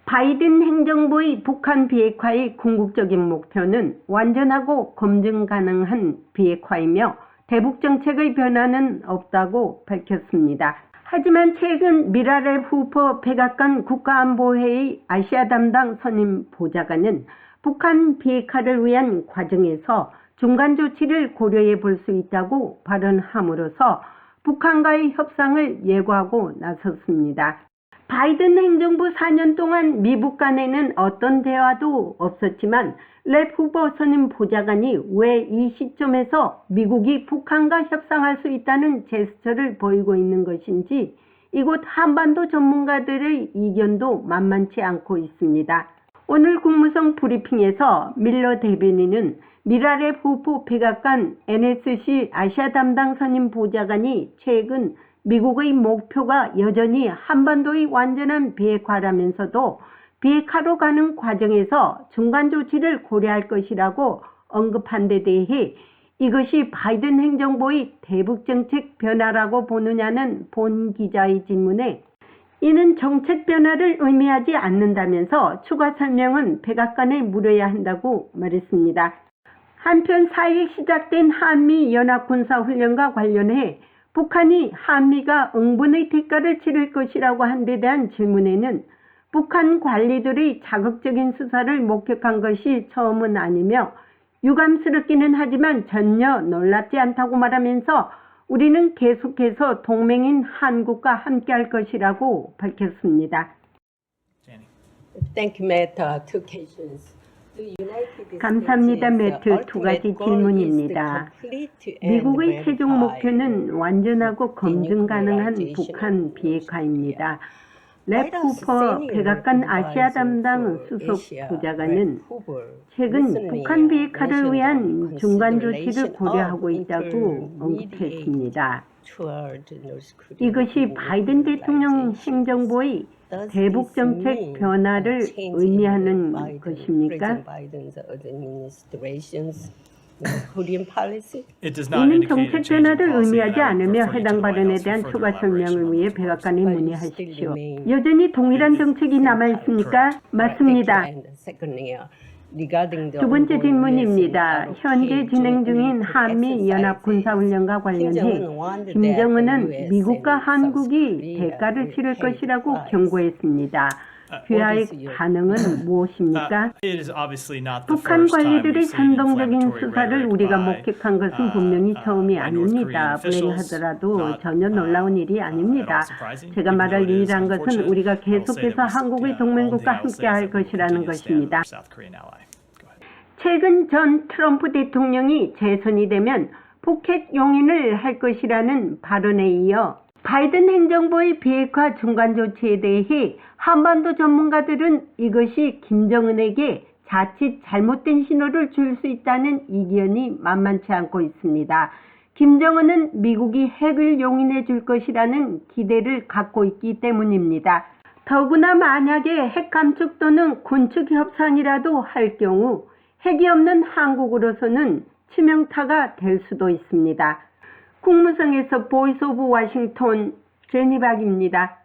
바이든 행정부의 북한 비핵화의 궁극적인 목표는 완전하고 검증 가능한 비핵화이며 대북 정책의 변화는 없다고 밝혔습니다. 하지만 최근 미라레 후퍼 백악관 국가안보회의 아시아 담당 선임 보좌관은 북한 비핵화를 위한 과정에서 중간 조치를 고려해 볼 수 있다고 발언함으로써 북한과의 협상을 예고하고 나섰습니다. 바이든 행정부 4년 동안 미국 간에는 어떤 대화도 없었지만 랩 후보 선임 보좌관이 왜 이 시점에서 미국이 북한과 협상할 수 있다는 제스처를 보이고 있는 것인지 이곳 한반도 전문가들의 이견도 만만치 않고 있습니다. 오늘 국무성 브리핑에서 밀러 대변인은 미라레 후보 백악관 NSC 아시아 담당 선임 보좌관이 최근 미국의 목표가 여전히 한반도의 완전한 비핵화라면서도 비핵화로 가는 과정에서 중간 조치를 고려할 것이라고 언급한 데 대해 이것이 바이든 행정부의 대북 정책 변화라고 보느냐는 본 기자의 질문에 이는 정책 변화를 의미하지 않는다면서 추가 설명은 백악관에 물어야 한다고 말했습니다. 한편 4일 시작된 한미 연합군사훈련과 관련해 북한이 한미가 응분의 대가를 치를 것이라고 한 데 대한 질문에는 북한 관리들의 자극적인 수사를 목격한 것이 처음은 아니며 유감스럽기는 하지만 전혀 놀랍지 않다고 말하면서 우리는 계속해서 동맹인 한국과 함께할 것이라고 밝혔습니다. Thank you, Matt. Two questions. 감사합니다. 매트. 두 가지 질문입니다. 미국의 최종 목표는 완전하고 검증 가능한 북한 비핵화입니다. 랩 후퍼 백악관 아시아 담당 수석 보좌관은 최근 북한 비핵화를 위한 중간 조치를 고려하고 있다고 언급했습니다. 이것이 바이든 대통령 행정부의 대북 정책 변화를 의미하는 것입니까? 이는 정책 변화를 의미하지 않으며 해당 발언에 대한 추가 설명을 위해 백악관에 문의하십시오. 여전히 동일한 정책이 남아있습니까? 맞습니다. 두 번째 질문입니다. 현재 진행 중인 한미 연합 군사훈련과 관련해 김정은은 미국과 한국이 대가를 치를 것이라고 경고했습니다. 그의 반응은 무엇입니까? 북한 관리들의 선동적인 수사를 우리가 목격한 것은 분명히 처음이 아닙니다. 불행하더라도 전혀 놀라운 일이 아닙니다. 제가 말할 유일한 것은 우리가 계속해서 한국의 동맹국과 함께할 것이라는 것입니다. 최근 전 트럼프 대통령이 재선이 되면 북핵 용인을 할 것이라는 발언에 이어 바이든 행정부의 비핵화 중간 조치에 대해 한반도 전문가들은 이것이 김정은에게 자칫 잘못된 신호를 줄 수 있다는 이견이 만만치 않고 있습니다. 김정은은 미국이 핵을 용인해 줄 것이라는 기대를 갖고 있기 때문입니다. 더구나 만약에 핵 감축 또는 군축 협상이라도 할 경우 핵이 없는 한국으로서는 치명타가 될 수도 있습니다. 국무성에서 보이스 오브 워싱턴 제니박입니다.